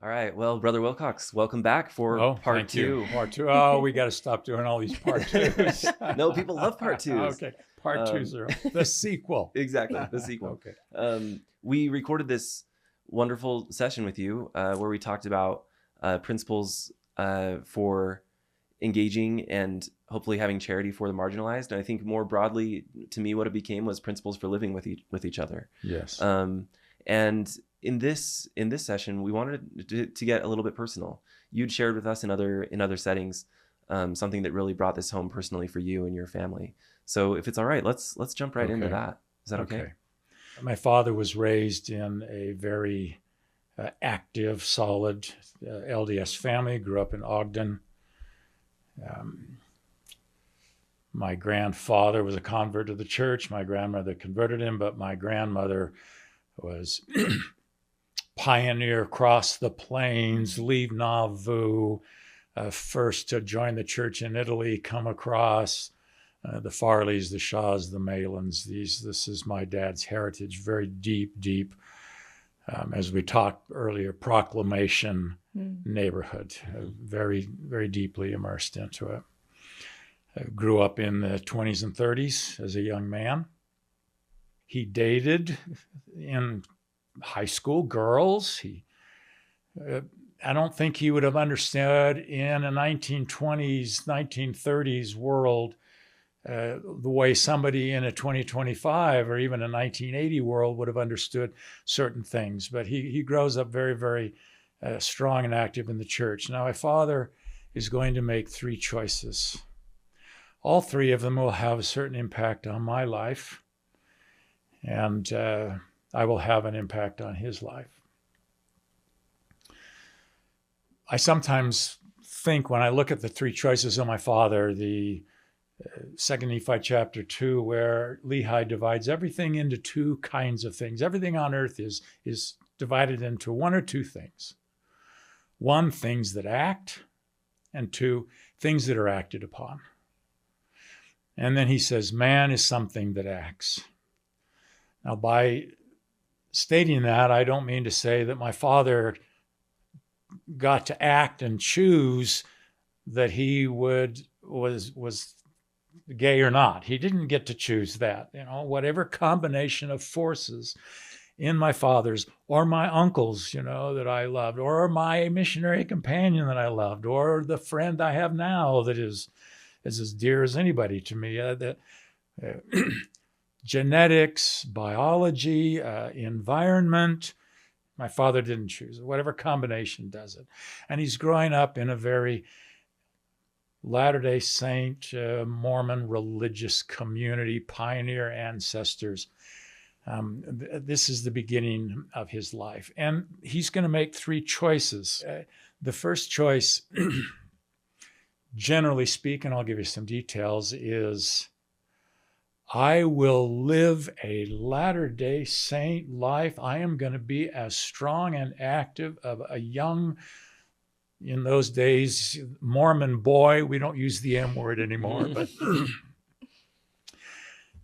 All right. Well, Brother Wilcox, welcome back for part thank two. you. Part two. Oh, we got to stop doing all these part twos. No, people love part twos. Okay, part twos are the sequel. Exactly, the sequel. Okay. We recorded this wonderful session with you where we talked about principles for engaging and hopefully having charity for the marginalized. And I think more broadly, to me, what it became was principles for living with each other. Yes. And in this session, we wanted to get a little bit personal. You'd shared with us in other settings something that really brought this home personally for you and your family. So if it's all right, let's jump right into that. Is that okay? My father was raised in a very active, solid LDS family. Grew up in Ogden. My grandfather was a convert to the church. My grandmother converted him, but my grandmother was pioneer across the plains, leave Nauvoo, first to join the church in Italy, come across the Farleys, the Shaws, the Malins. This is my dad's heritage, very deep, as we talked earlier, proclamation neighborhood, very, very deeply immersed into it. I grew up in the 20s and 30s as a young man. He dated in high school girls. I don't think he would have understood in a 1920s, 1930s world the way somebody in a 2025 or even a 1980 world would have understood certain things. But he grows up very, very strong and active in the church. Now, my father is going to make three choices. All three of them will have a certain impact on my life, and I will have an impact on his life. I sometimes think when I look at the three choices of my father, the 2 Nephi chapter 2, where Lehi divides everything into two kinds of things. Everything on earth is divided into one or two things. One, things that act, and two, things that are acted upon. And then he says, man is something that acts. Now, by stating that, I don't mean to say that my father got to act and choose that he was gay or not. He didn't get to choose that. Whatever combination of forces in my father's or my uncles, that I loved, or my missionary companion that I loved, or the friend I have now that is as dear as anybody to me. Genetics, biology, environment. My father didn't choose it. Whatever combination does it. And he's growing up in a very Latter-day Saint, Mormon religious community, pioneer ancestors. This is the beginning of his life. And he's going to make three choices. The first choice, generally speaking, I'll give you some details, is I will live a Latter-day Saint life. I am going to be as strong and active of a young, in those days, Mormon boy. We don't use the M word anymore, but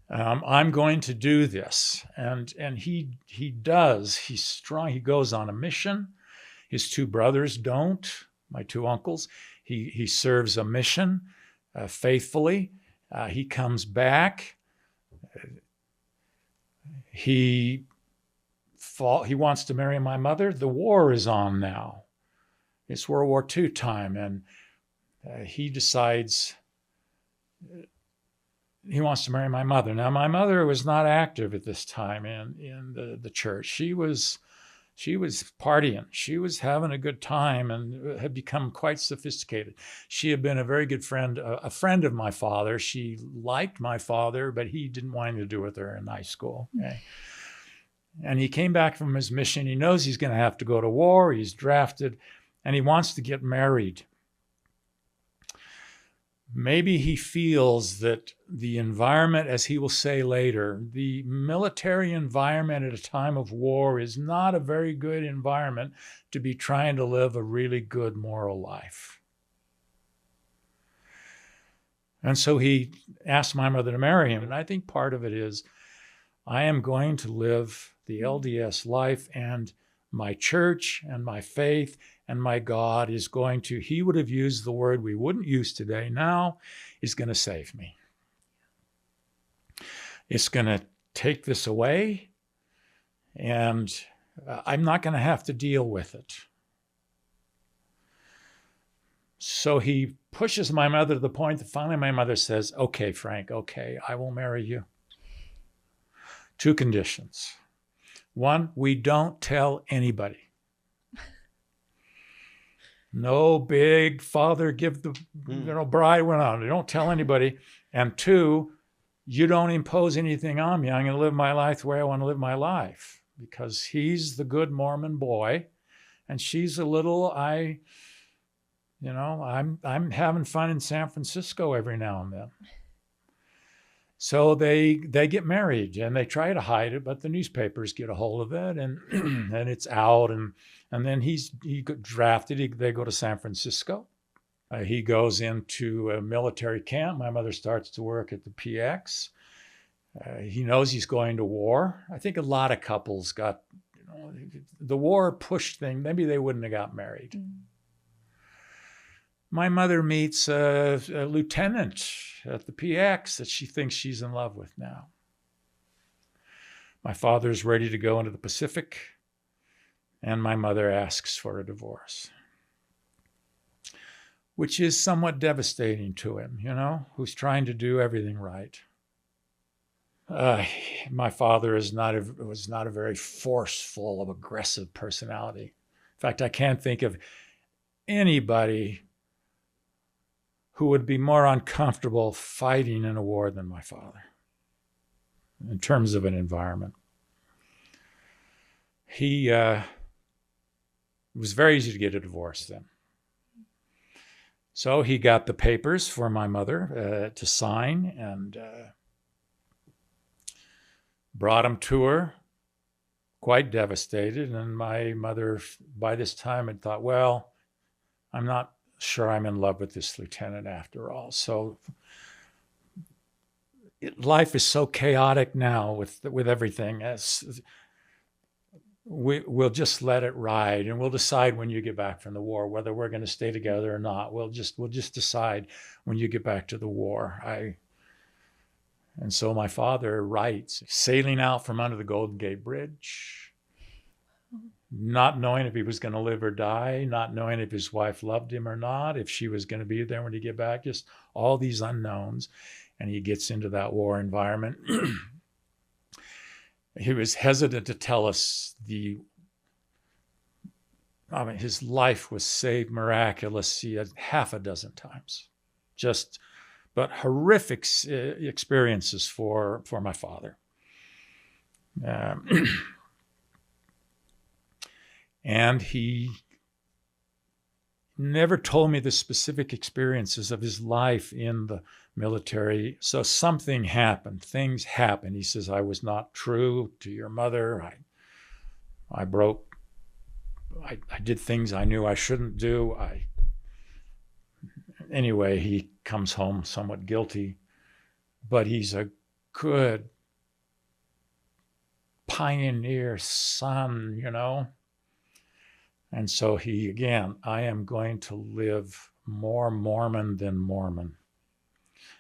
I'm going to do this. And he does. He's strong. He goes on a mission. His two brothers don't, my two uncles. He serves a mission faithfully. He comes back. He wants to marry my mother. The war is on now. It's World War II time, and he decides he wants to marry my mother. Now, my mother was not active at this time in the church. She was partying. She was having a good time and had become quite sophisticated. She had been a very good friend, a friend of my father. She liked my father, but he didn't want anything to do with her in high school. Okay? And he came back from his mission. He knows he's going to have to go to war. He's drafted, and he wants to get married. Maybe he feels that the environment, as he will say later, the military environment at a time of war is not a very good environment to be trying to live a really good moral life. And so he asked my mother to marry him. And I think part of it is, I am going to live the LDS life, and my church and my faith and my God is going to, he would have used the word we wouldn't use today now, is going to save me. It's going to take this away, and I'm not going to have to deal with it. So he pushes my mother to the point that finally my mother says, okay, Frank, okay, I will marry you. 2 conditions. 1, we don't tell anybody. No big father give the bride went on. Don't tell anybody. And 2, you don't impose anything on me. I'm going to live my life the way I want to live my life, because he's the good Mormon boy, and she's a little I'm having fun in San Francisco every now and then. So they get married, and they try to hide it, but the newspapers get a hold of it, and and it's out, and then he got drafted. They go to San Francisco. He goes into a military camp. My mother starts to work at the PX. He knows he's going to war. I think a lot of couples got, the war pushed thing. Maybe they wouldn't have got married. Mm. My mother meets a lieutenant at the PX that she thinks she's in love with now. My father's ready to go into the Pacific, and my mother asks for a divorce, which is somewhat devastating to him, who's trying to do everything right. My father was not a very forceful, aggressive personality. In fact, I can't think of anybody who would be more uncomfortable fighting in a war than my father in terms of an environment. It was very easy to get a divorce then. So he got the papers for my mother to sign, and brought them to her, quite devastated. And my mother, by this time, had thought, well, I'm not sure I'm in love with this lieutenant after all. So life is so chaotic now with everything. We'll just let it ride, and we'll decide when you get back from the war whether we're going to stay together or not. We'll just decide when you get back to the war. And so my father writes, sailing out from under the Golden Gate Bridge, not knowing if he was going to live or die, not knowing if his wife loved him or not, if she was going to be there when he get back, just all these unknowns. And he gets into that war environment. He was hesitant to tell us his life was saved miraculously half a dozen times. But horrific experiences for my father. And he never told me the specific experiences of his life in the military. So something happened. Things happened. He says, I was not true to your mother. I did things I knew I shouldn't do. Anyway, he comes home somewhat guilty, but he's a good pioneer son, And so I am going to live more Mormon than Mormon.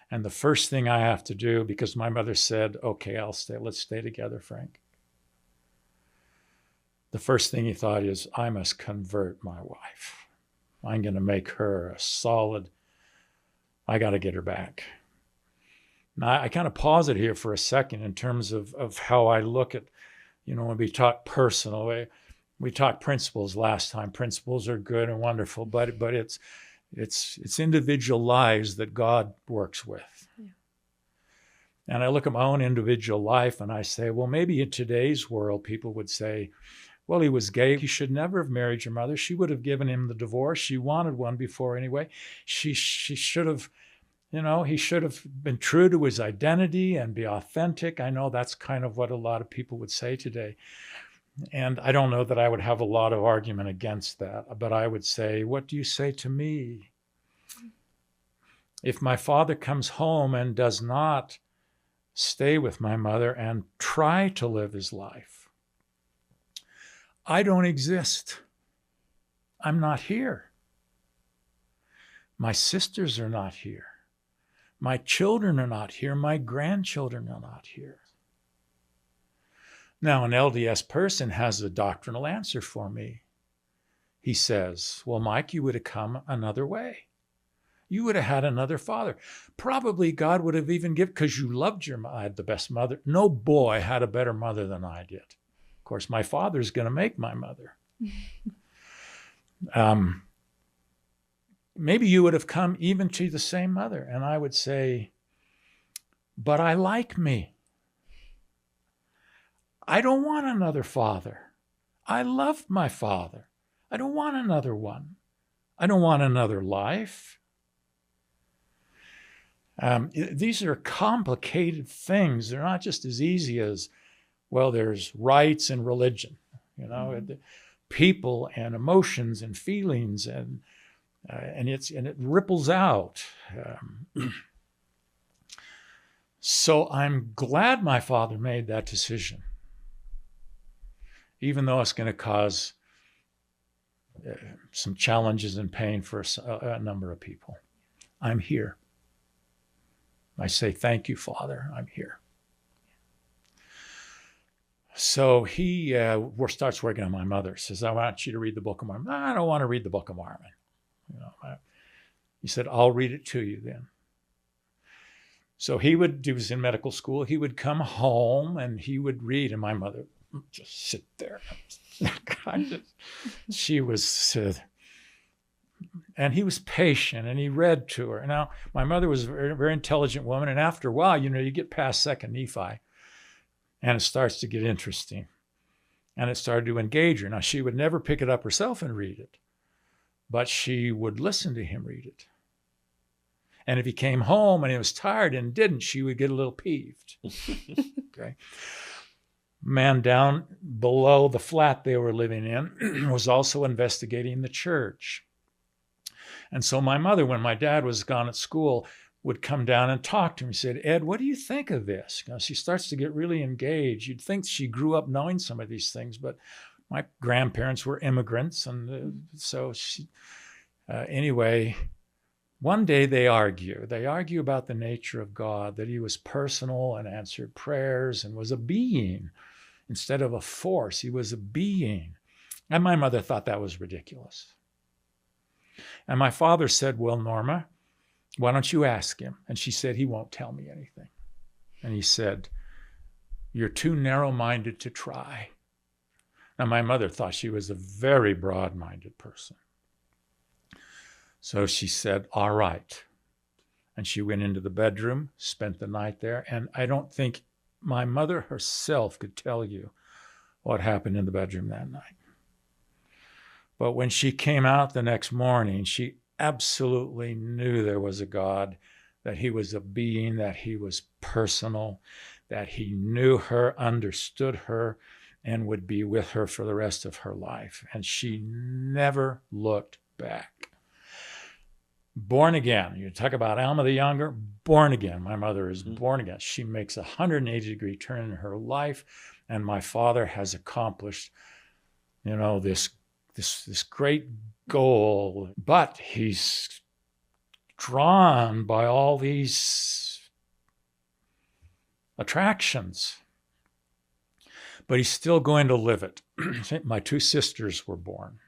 And the first thing I have to do, because my mother said, okay, I'll stay. Let's stay together, Frank. The first thing he thought is, I must convert my wife. I'm going to make her a solid, I got to get her back. Now, I kind of pause it here for a second in terms of how I look at, when we talk personal, we talked principles last time. Principles are good and wonderful, but it's individual lives that God works with. Yeah. And I look at my own individual life and I say, well, maybe in today's world, people would say, well, he was gay. He should never have married your mother. She would have given him the divorce. She wanted one before anyway. She should have, he should have been true to his identity and be authentic. I know that's kind of what a lot of people would say today. And I don't know that I would have a lot of argument against that, but I would say, what do you say to me? If my father comes home and does not stay with my mother and try to live his life, I don't exist. I'm not here. My sisters are not here. My children are not here. My grandchildren are not here. Now, an LDS person has a doctrinal answer for me. He says, well, Mike, you would have come another way. You would have had another father. Probably God would have even given, because you loved I had the best mother. No boy had a better mother than I did. Of course, my father's going to make my mother. Maybe you would have come even to the same mother. And I would say, but I like me. I don't want another father. I love my father. I don't want another one. I don't want another life. These are complicated things. They're not just as easy as, well, there's rights and religion, people and emotions and feelings, and it ripples out. So I'm glad my father made that decision, even though it's going to cause some challenges and pain for a number of people. I'm here. I say, thank you, Father, I'm here. So he starts working on my mother. Says, I want you to read the Book of Mormon. I don't want to read the Book of Mormon. He said, I'll read it to you then. So he was in medical school. He would come home and he would read, and my mother would just sit there. She was, and he was patient, and he read to her. Now, my mother was a very, very intelligent woman, and after a while, you get past Second Nephi, and it starts to get interesting, and it started to engage her. Now, she would never pick it up herself and read it, but she would listen to him read it. And if he came home and he was tired and didn't, she would get a little peeved. Okay. Man down below the flat they were living in was also investigating the church. And so my mother, when my dad was gone at school, would come down and talk to him. He said, Ed, what do you think of this? She starts to get really engaged. You'd think she grew up knowing some of these things, but my grandparents were immigrants. And so she, anyway, one day they argue. They argue about the nature of God, that he was personal and answered prayers and was a being. Instead of a force, he was a being. And my mother thought that was ridiculous. And my father said, well, Norma, why don't you ask him? And she said, he won't tell me anything. And he said, you're too narrow-minded to try. Now, my mother thought she was a very broad-minded person. So she said, all right. And she went into the bedroom, spent the night there. And I don't think my mother herself could tell you what happened in the bedroom that night. But when she came out the next morning, she absolutely knew there was a God, that he was a being, that he was personal, that he knew her, understood her, and would be with her for the rest of her life. And she never looked back. Born again. You talk about Alma the Younger, born again. My mother is born again. She makes a 180-degree turn in her life, and my father has accomplished, this great goal. But he's drawn by all these attractions. But he's still going to live it. My two sisters were born.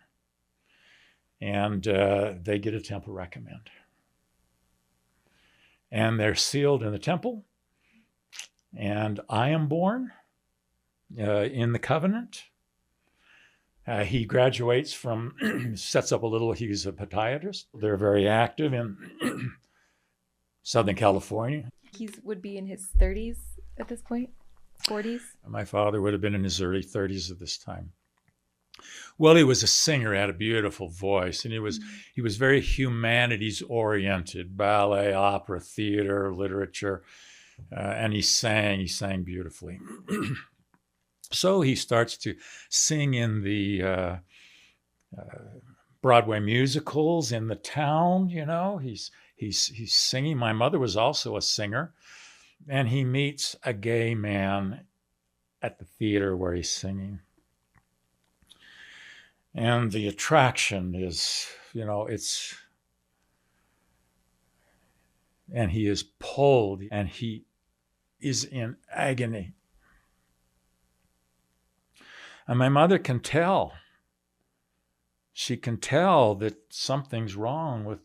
And they get a temple recommend. And they're sealed in the temple. And I am born in the covenant. He graduates from, sets up a little, he's a podiatrist. They're very active in Southern California. He would be in his 30s at this point, 40s? My father would have been in his early 30s at this time. Well, he was a singer, had a beautiful voice, and he was very humanities oriented, ballet, opera, theater, literature, and he sang beautifully. So he starts to sing in the Broadway musicals in the town. He's singing. My mother was also a singer, and he meets a gay man at the theater where he's singing. And the attraction is, and he is pulled and he is in agony. And my mother can tell. She can tell that something's wrong with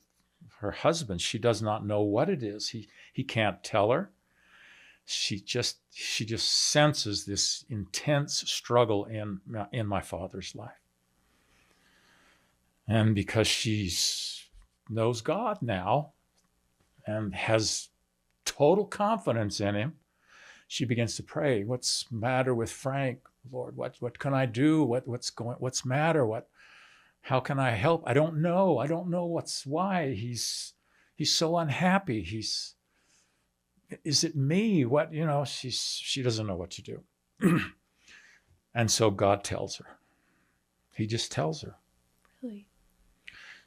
her husband. She does not know what it is. He can't tell her. She just senses this intense struggle in my father's life. And because she knows God now and has total confidence in him, she begins to pray. What's the matter with Frank, Lord? What can I do? What's matter? How can I help? I don't know why he's so unhappy. Is it me? She doesn't know what to do. And so God tells her. He just tells her. Really?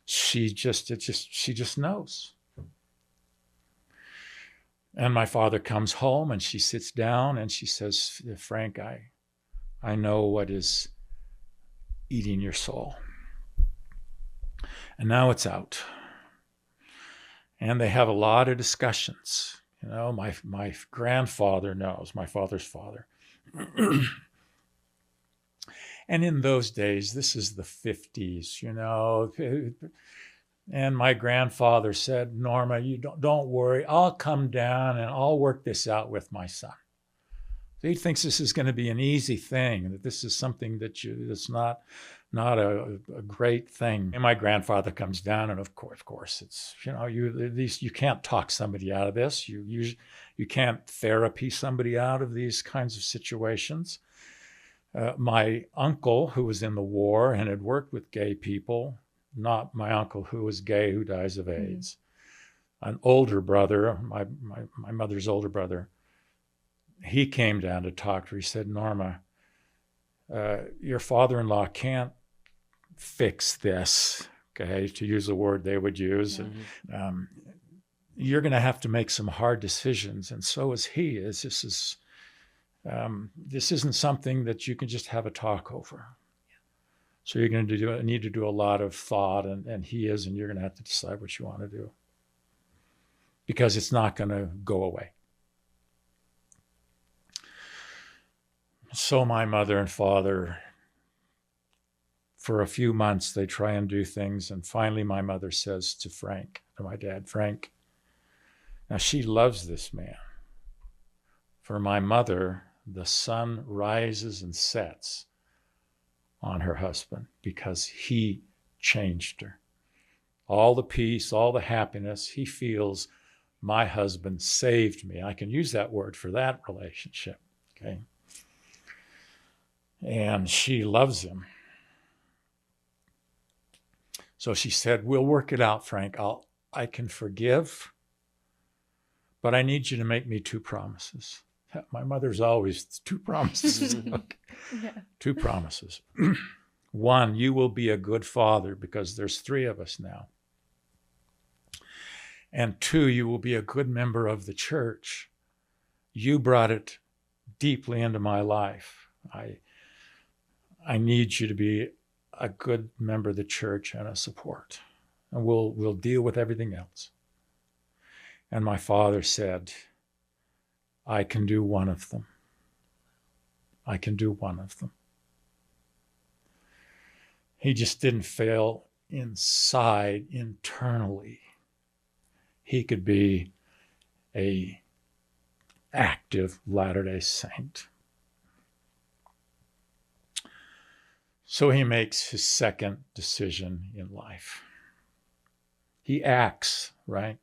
She just knows. And my father comes home and she sits down and she says, Frank, I know what is eating your soul. And now it's out. And they have a lot of discussions. My grandfather knows, my father's father. And in those days, this is the 50s, and my grandfather said, Norma, you don't worry. I'll come down and I'll work this out with my son. So he thinks this is going to be an easy thing, that this is something that's not a great thing. And my grandfather comes down, and of course, it's you can't talk somebody out of this. You can't therapy somebody out of these kinds of situations. My uncle, who was in the war and had worked with gay people, not my uncle who was gay who dies of AIDS, an older brother, my mother's older brother, he came down to talk to her. He said, Norma, your father-in-law can't fix this, okay, to use the word they would use. Mm-hmm. And, you're going to have to make some hard decisions, and so is he. This isn't something that you can just have a talk over. So you're going to need to do a lot of thought, and he is, and you're going to have to decide what you want to do, because it's not going to go away. So my mother and father, for a few months, they try and do things, and finally my mother says to my dad, Frank, now she loves this man. For my mother, the sun rises and sets on her husband because he changed her. All the peace, all the happiness, he feels my husband saved me. I can use that word for that relationship, okay? And she loves him. So she said, we'll work it out, Frank. I can forgive, but I need you to make me 2 promises. My mother's always 2 promises. Okay. Yeah. 2 promises. 1, you will be a good father because there's 3 of us now. And 2, you will be a good member of the church. You brought it deeply into my life. I need you to be a good member of the church and a support. And we'll deal with everything else. And my father said, I can do one of them. I can do one of them. He just didn't fail internally. He could be an active Latter-day Saint. So he makes his second decision in life. He acts, right?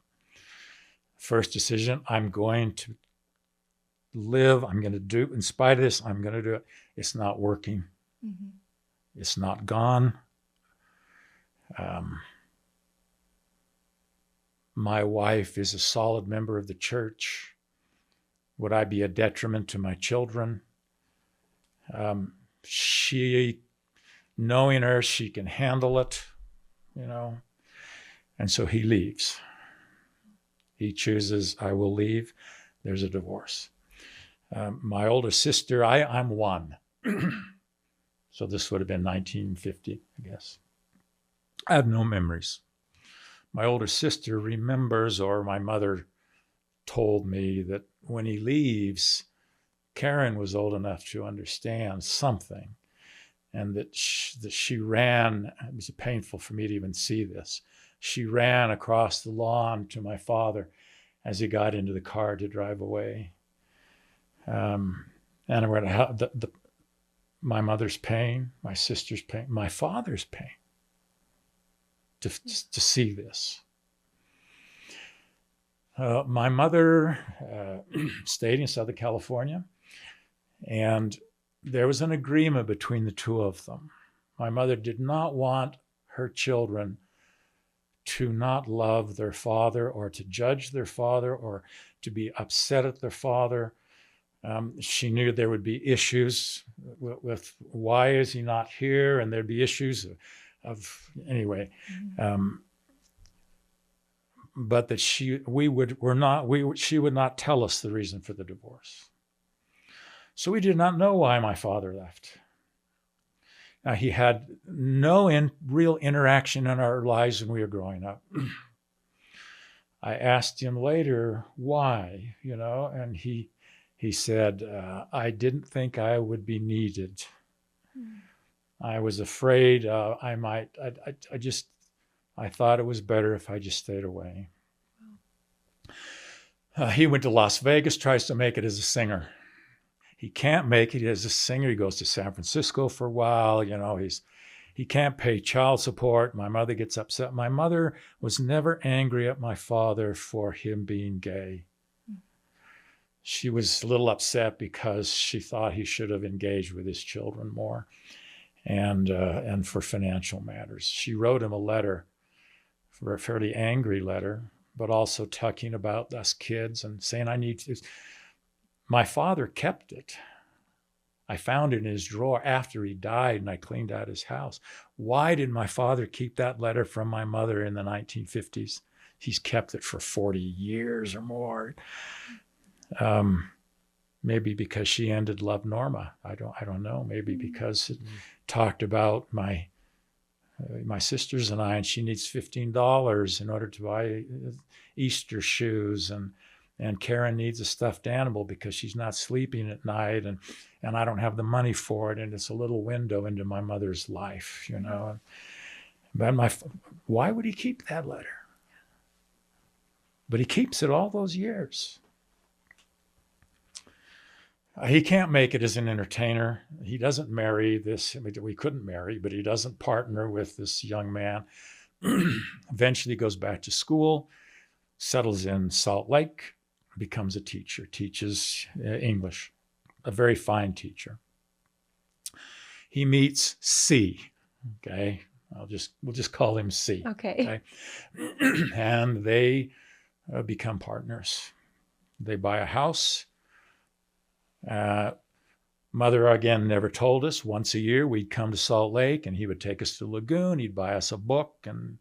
First decision, I'm going to live, I'm going to do, in spite of this, I'm going to do it. It's not working. Mm-hmm. It's not gone. My wife is a solid member of the church. Would I be a detriment to my children? Knowing her, she can handle it, And so he leaves. He chooses, I will leave. There's a divorce. My older sister, I'm 1. So this would have been 1950, I guess. I have no memories. My older sister remembers, or my mother told me, that when he leaves, Karen was old enough to understand something, and that she ran. It was painful for me to even see this. She ran across the lawn to my father as he got into the car to drive away. And my mother's pain, my sister's pain, my father's pain, to see this. My mother stayed in Southern California, and there was an agreement between the two of them. My mother did not want her children to not love their father, or to judge their father, or to be upset at their father. She knew there would be issues with why is he not here, and there'd be issues of anyway. But that she would not tell us the reason for the divorce. So we did not know why my father left. Now, he had no real interaction in our lives when we were growing up. I asked him later why, and he said, I didn't think I would be needed. I was afraid I thought it was better if I just stayed away. He went to Las Vegas, tries to make it as a singer. He can't make it as a singer. He goes to San Francisco for a while. He can't pay child support. My mother gets upset. My mother was never angry at my father for him being gay. She was a little upset because she thought he should have engaged with his children more, and for financial matters. She wrote him a letter, for a fairly angry letter, but also talking about us kids and saying, I need to. My father kept it. I found it in his drawer after he died, and I cleaned out his house. Why did my father keep that letter from my mother in the 1950s? He's kept it for 40 years or more. Maybe because she ended Love Norma. I don't know. Maybe because it talked about my sisters and I, and she needs $15 in order to buy Easter shoes, and Karen needs a stuffed animal because she's not sleeping at night, and I don't have the money for it, and it's a little window into my mother's life, But why would he keep that letter? But he keeps it all those years. He can't make it as an entertainer. He doesn't marry this. We couldn't marry, but he doesn't partner with this young man. Eventually goes back to school, settles in Salt Lake, becomes a teacher, teaches English, a very fine teacher. He meets C, okay? We'll just call him C. Okay. And they become partners. They buy a house. Mother, again, never told us. Once a year, we'd come to Salt Lake, and he would take us to Lagoon. He'd buy us a book, and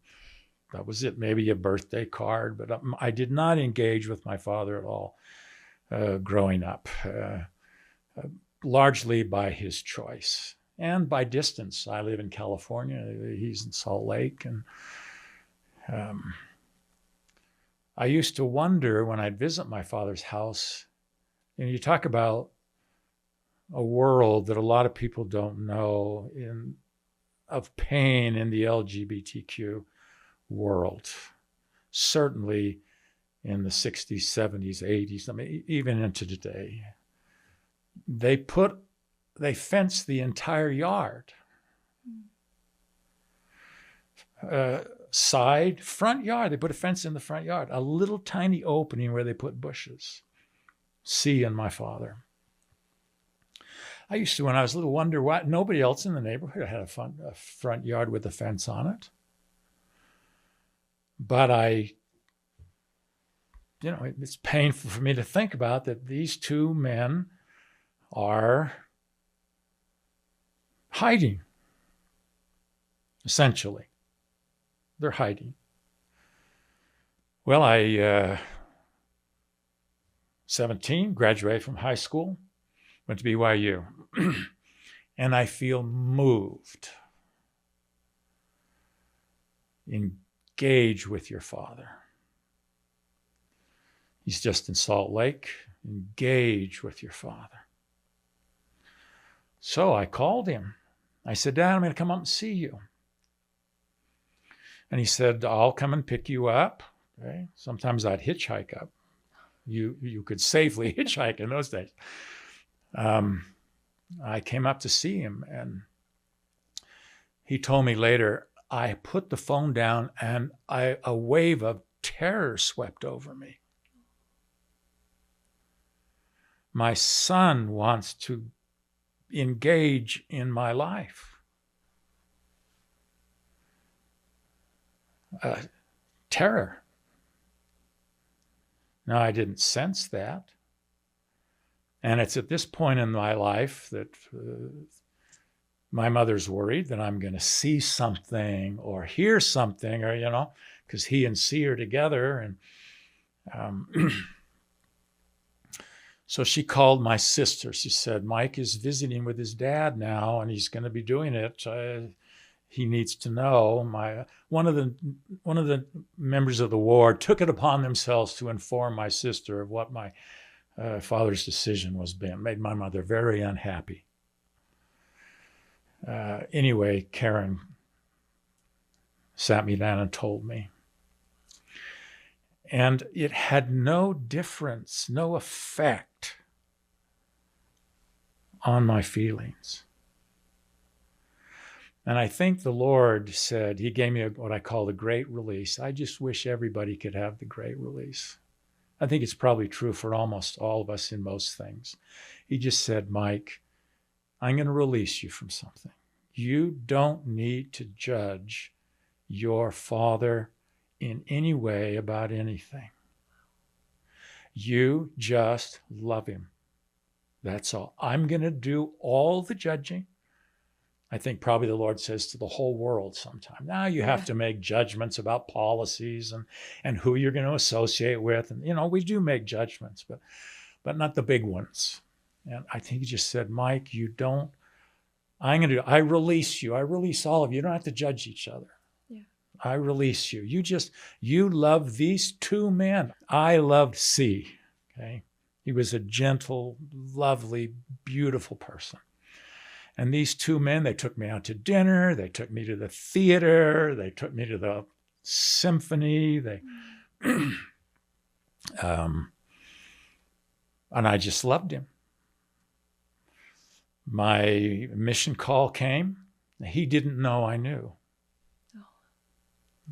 that was it, maybe a birthday card. But I did not engage with my father at all growing up, largely by his choice and by distance. I live in California. He's in Salt Lake. And I used to wonder when I'd visit my father's house, and you talk about a world that a lot of people don't know of pain in the LGBTQ world, certainly in the 60s, 70s, 80s, I mean, even into today. They fenced the entire yard. Front yard, they put a fence in the front yard, a little tiny opening where they put bushes. C and my father. I used to, when I was little, wonder why nobody else in the neighborhood had a front yard with a fence on it. But it's painful for me to think about that these two men are hiding, essentially. They're hiding. Well, 17, graduated from high school, went to BYU. and I feel moved. Engage with your Father. He's just in Salt Lake. Engage with your Father. So I called him. I said, Dad, I'm going to come up and see you. And he said, I'll come and pick you up. Okay? Sometimes I'd hitchhike up. You could safely hitchhike in those days. I came up to see him, and he told me later, I put the phone down and a wave of terror swept over me. My son wants to engage in my life. Terror. Now, I didn't sense that. And it's at this point in my life that my mother's worried that I'm going to see something or hear something, or, because he and C are together. And so she called my sister. She said, Mike is visiting with his dad now, and he's going to be doing it. He needs to know. One of the members of the ward took it upon themselves to inform my sister of what my father's decision was being. Made my mother very unhappy. Anyway, Karen sat me down and told me. And it had no difference, no effect on my feelings. And I think the Lord said, he gave me what I call the great release. I just wish everybody could have the great release. I think it's probably true for almost all of us in most things. He just said, Mike, I'm going to release you from something. You don't need to judge your father in any way about anything. You just love him. That's all. I'm going to do all the judging. I think probably the Lord says to the whole world sometime, now you have to make judgments about policies and who you're going to associate with. And, we do make judgments, but not the big ones. And I think he just said, Mike, I release you. I release all of you. You don't have to judge each other. Yeah. I release you. You love these two men. I loved C. Okay. He was a gentle, lovely, beautiful person. And these two men, they took me out to dinner. They took me to the theater. They took me to the symphony. And I just loved him. My mission call came. He didn't know I knew.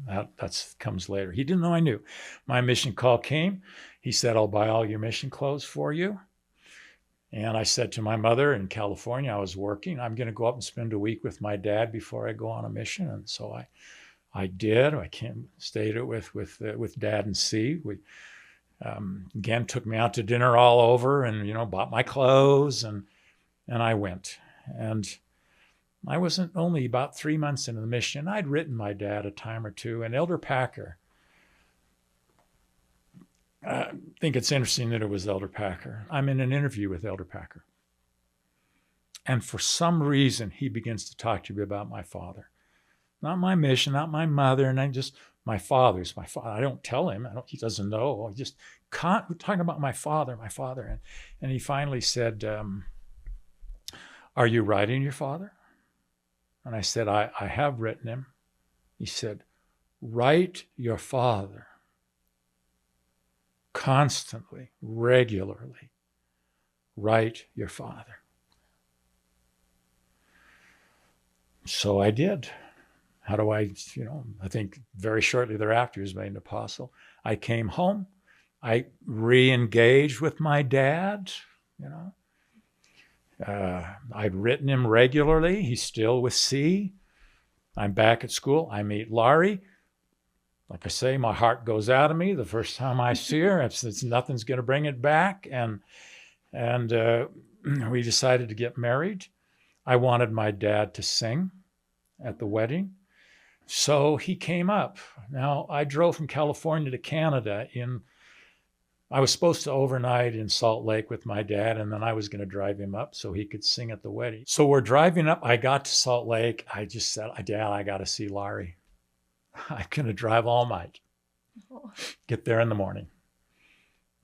That comes later. He didn't know I knew. My mission call came. He said, I'll buy all your mission clothes for you. And I said to my mother in California, I was working, I'm going to go up and spend a week with my dad before I go on a mission. And so I did. I stayed with Dad and C. We again took me out to dinner all over and bought my clothes and I went. And I wasn't only about 3 months into the mission. I'd written my dad a time or two. And Elder Packer, I think it's interesting that it was Elder Packer. I'm in an interview with Elder Packer. And for some reason, he begins to talk to me about my father. Not my mission, not my mother, and my father's my father. I don't tell him. He doesn't know. We're talking about my father. And he finally said, are you writing your father? And I said, I have written him. He said, write your father. Constantly, regularly, write your father. So I did. How do I think very shortly thereafter he was made an apostle. I came home. I re-engaged with my dad, I'd written him regularly. He's still with C. I'm back at school. I meet Laurie. Like I say, my heart goes out of me the first time I see her. It's nothing's going to bring it back. And we decided to get married. I wanted my dad to sing at the wedding. So he came up. Now, I drove from California to Canada in I was supposed to overnight in Salt Lake with my dad, and then I was going to drive him up so he could sing at the wedding. So we're driving up. I got to Salt Lake. I just said, Dad, I got to see Laurie. I'm going to drive all night. Get there in the morning.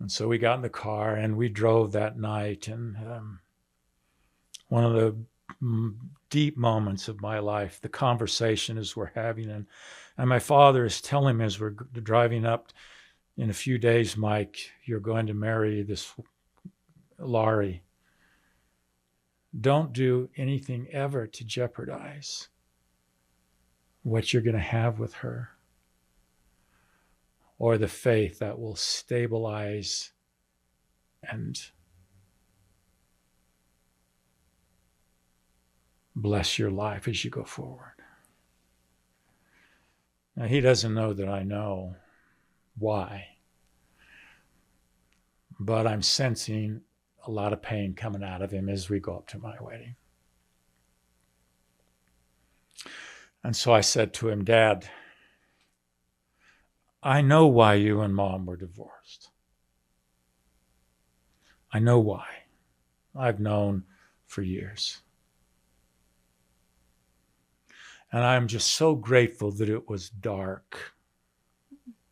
And so we got in the car and we drove that night. And one of the deep moments of my life, the conversation as we're having, and my father is telling me as we're driving up, in a few days, Mike, you're going to marry this Laurie. Don't do anything ever to jeopardize what you're going to have with her, or the faith that will stabilize and bless your life as you go forward. Now, he doesn't know that I know why, but I'm sensing a lot of pain coming out of him as we go up to my wedding. And so I said to him, Dad, I know why you and Mom were divorced. I know why. I've known for years. And I'm just so grateful that it was dark.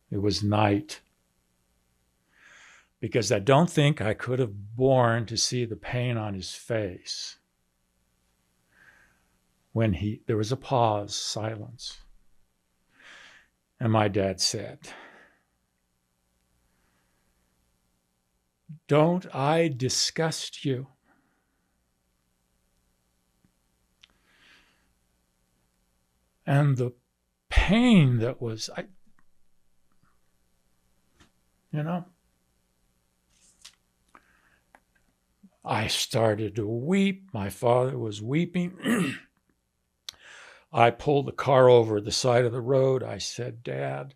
It was night. Because I don't think I could have borne to see the pain on his face when there was a pause, silence. And my dad said, don't I disgust you? And the pain that was, I started to weep. My father was weeping. I pulled the car over the side of the road. I said, Dad,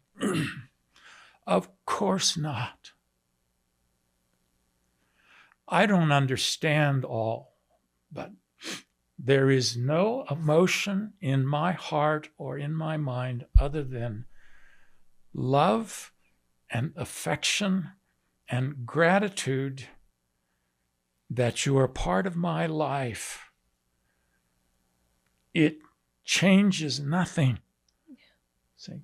of course not. I don't understand all, but there is no emotion in my heart or in my mind other than love and affection and gratitude that you are part of my life. It changes nothing. See?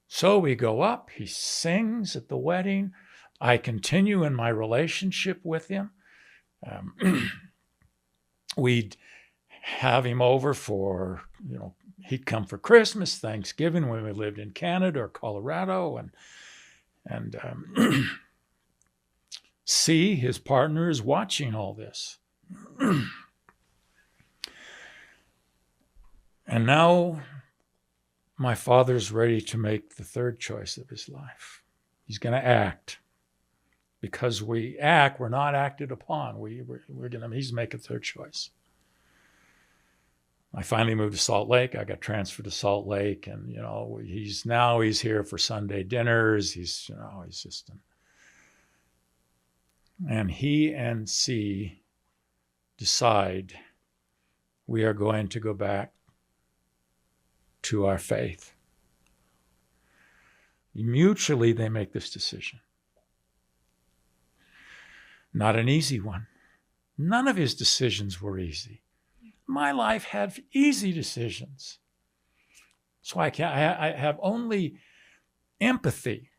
So we go up, he sings at the wedding. I continue in my relationship with him. We'd have him over for, he'd come for Christmas, Thanksgiving when we lived in Canada or Colorado, and see, his partner is watching all this. And now my father's ready to make the third choice of his life. He's going to act. Because we act, we're not acted upon. He's making a third choice. I finally moved to Salt Lake. I got transferred to Salt Lake, and he's here for Sunday dinners. He's just. And he and C decide we are going to go back to our faith. Mutually, they make this decision. Not an easy one. None of his decisions were easy. My life had easy decisions. So I have only empathy.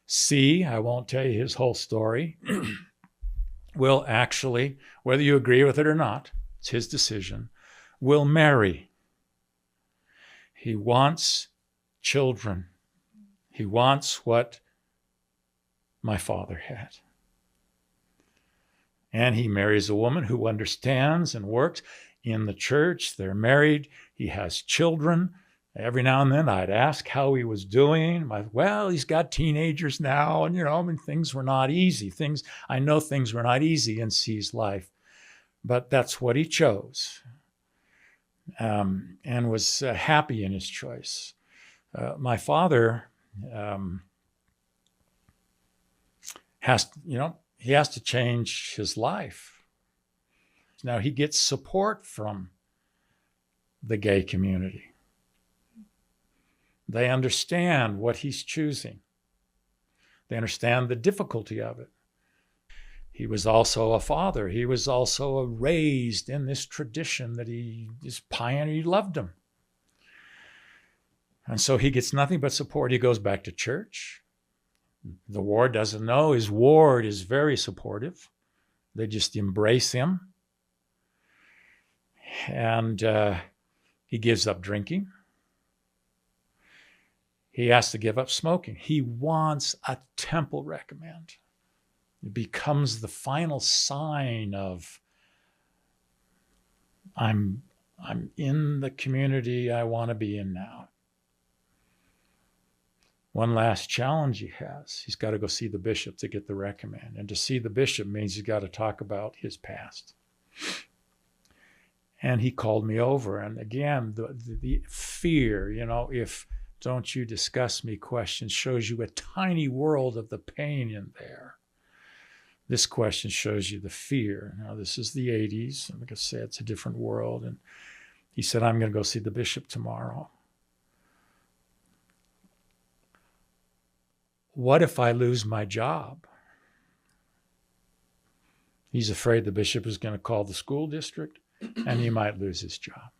C, I won't tell you his whole story, will actually, whether you agree with it or not, it's his decision, will marry. He wants children. He wants what my father had. And he marries a woman who understands and works in the church. They're married. He has children. Every now and then I'd ask how he was doing. Well, he's got teenagers now. And, things were not easy. I know things were not easy in C's life. But that's what he chose. And was happy in his choice. My father he has to change his life. Now he gets support from the gay community. They understand what he's choosing. They understand the difficulty of it. He was also a father. He was also raised in this tradition that his pioneer loved him. And so he gets nothing but support. He goes back to church. The ward doesn't know. His ward is very supportive. They just embrace him. And he gives up drinking. He has to give up smoking. He wants a temple recommend. It becomes the final sign of, I'm in the community I want to be in now. One last challenge he has. He's got to go see the bishop to get the recommend. And to see the bishop means he's got to talk about his past. And he called me over. And again, the fear, if don't you discuss me question shows you a tiny world of the pain in there. This question shows you the fear. Now, this is the 80s. I'm going to say it's a different world. And he said, I'm going to go see the bishop tomorrow. What if I lose my job? He's afraid the bishop is going to call the school district and he might lose his job.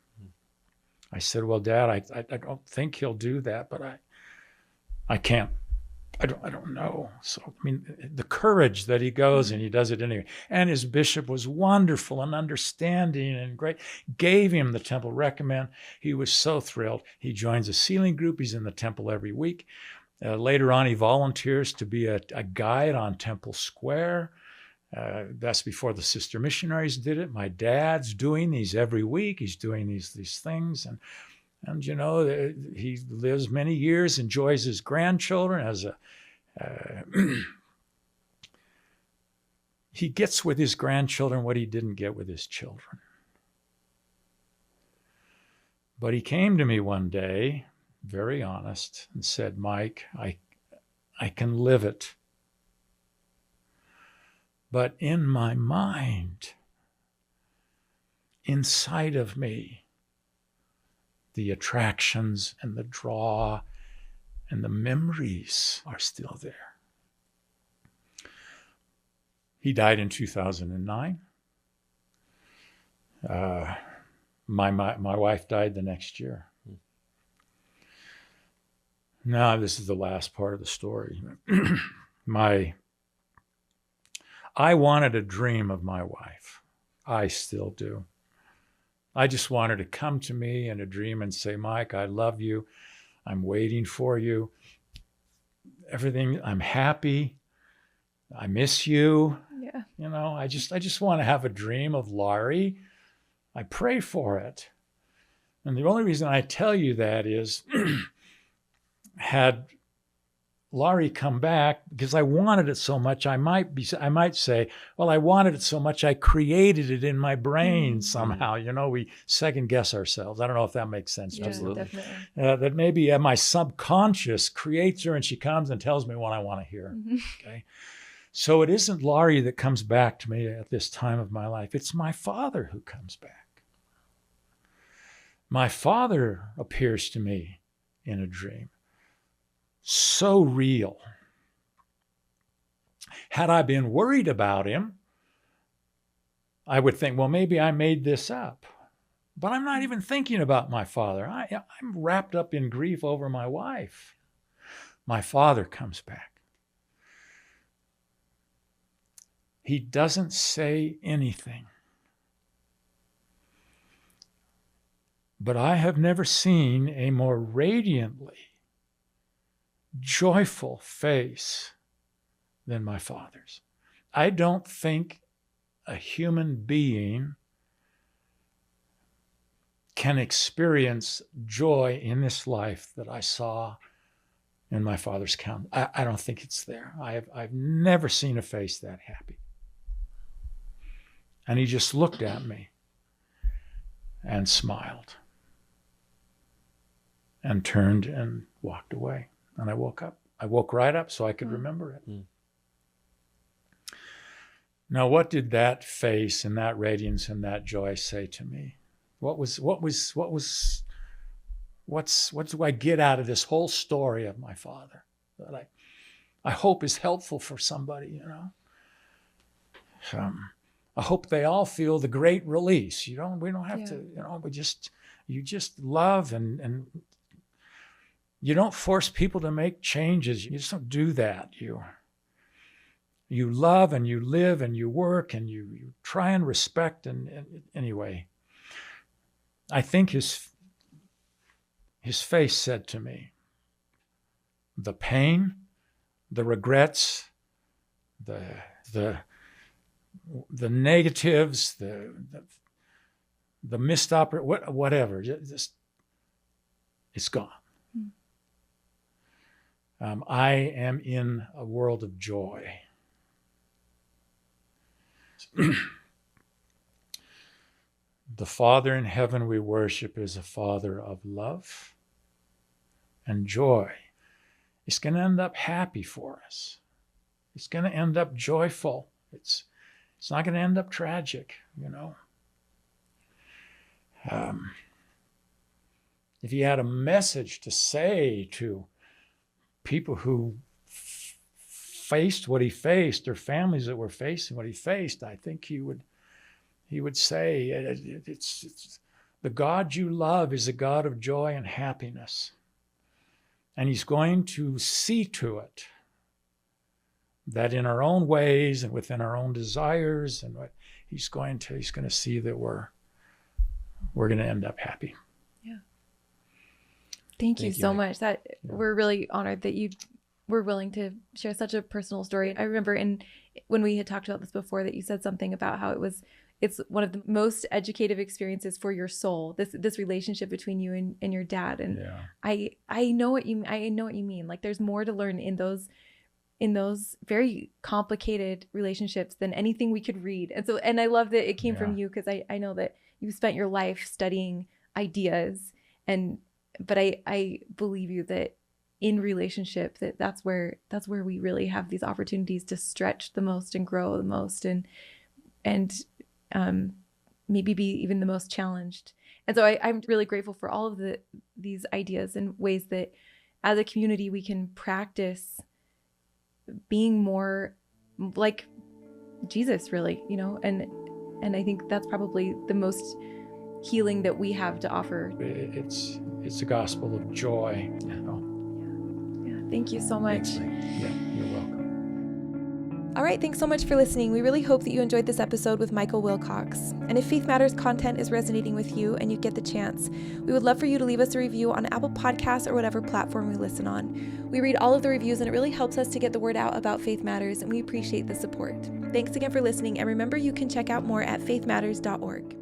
I said, well, Dad, I don't think he'll do that, but I can't. I don't know. So, the courage that he goes and he does it anyway. And his bishop was wonderful and understanding and great. Gave him the temple recommend. He was so thrilled. He joins a sealing group. He's in the temple every week. Later on, he volunteers to be a guide on Temple Square. That's before the sister missionaries did it. My dad's doing these every week. He's doing these things. And he lives many years, enjoys his grandchildren. He gets with his grandchildren what he didn't get with his children. But he came to me one day, very honest, and said, Mike, I can live it. But in my mind, inside of me, the attractions and the draw and the memories are still there. He died in 2009. My wife died the next year. Now, this is the last part of the story. I wanted a dream of my wife. I still do. I just want her to come to me in a dream and say, Mike, I love you. I'm waiting for you. Everything, I'm happy. I miss you. Yeah. I just want to have a dream of Laurie. I pray for it. And the only reason I tell you that is, had Laurie come back, because I wanted it so much, I might say, well, I wanted it so much, I created it in my brain somehow. We second guess ourselves. I don't know if that makes sense. Yeah, Absolutely. definitely. That maybe my subconscious creates her and she comes and tells me what I want to hear. Mm-hmm. Okay. So it isn't Laurie that comes back to me at this time of my life. It's my father who comes back. My father appears to me in a dream. So real. Had I been worried about him, I would think, well, maybe I made this up. But I'm not even thinking about my father. I'm wrapped up in grief over my wife. My father comes back. He doesn't say anything. But I have never seen a more radiantly joyful face than my father's. I don't think a human being can experience joy in this life that I saw in my father's countenance. I don't think it's there. I've never seen a face that happy. And he just looked at me and smiled and turned and walked away. And I woke up. I woke right up so I could remember it. Mm. Now, what did that face and that radiance and that joy say to me? What do I get out of this whole story of my father? That I hope is helpful for somebody, you know. I hope they all feel the great release. We don't have to, you know, you just love, and you don't force people to make changes. You just don't do that. You love and you live and you work and you try and respect. And anyway, I think his face said to me, the pain, the regrets, the negatives, the missed whatever, just it's gone. I am in a world of joy. The Father in heaven we worship is a Father of love and joy. It's going to end up happy for us. It's going to end up joyful. It's not going to end up tragic, you know. If you had a message to say to people who faced what he faced, or families that were facing what he faced, I think he would say, it's the God you love is a God of joy and happiness. And he's going to see to it that in our own ways and within our own desires, and what he's going to see that we're going to end up happy. Yeah. Thank you so much. We're really honored that you were willing to share such a personal story. I remember when we had talked about this before, that you said something about how it's one of the most educative experiences for your soul, this relationship between you and your dad. And yeah. I know what you mean. Like, there's more to learn in those very complicated relationships than anything we could read. And I love that it came from you, because I know that you spent your life studying ideas, but I believe you that in relationship that's where we really have these opportunities to stretch the most and grow the most and maybe be even the most challenged. And so I'm really grateful for all of these ideas and ways that as a community we can practice being more like Jesus, really, you know, and I think that's probably the most healing that we have to offer. It's a gospel of joy, you know. Yeah. Thank you so much. Yeah, you're welcome. All right, thanks so much for listening. We really hope that you enjoyed this episode with Michael Wilcox. And if Faith Matters content is resonating with you and you get the chance, we would love for you to leave us a review on Apple Podcasts or whatever platform we listen on. We read all of the reviews, and it really helps us to get the word out about Faith Matters, and we appreciate the support. Thanks again for listening, and remember, you can check out more at faithmatters.org.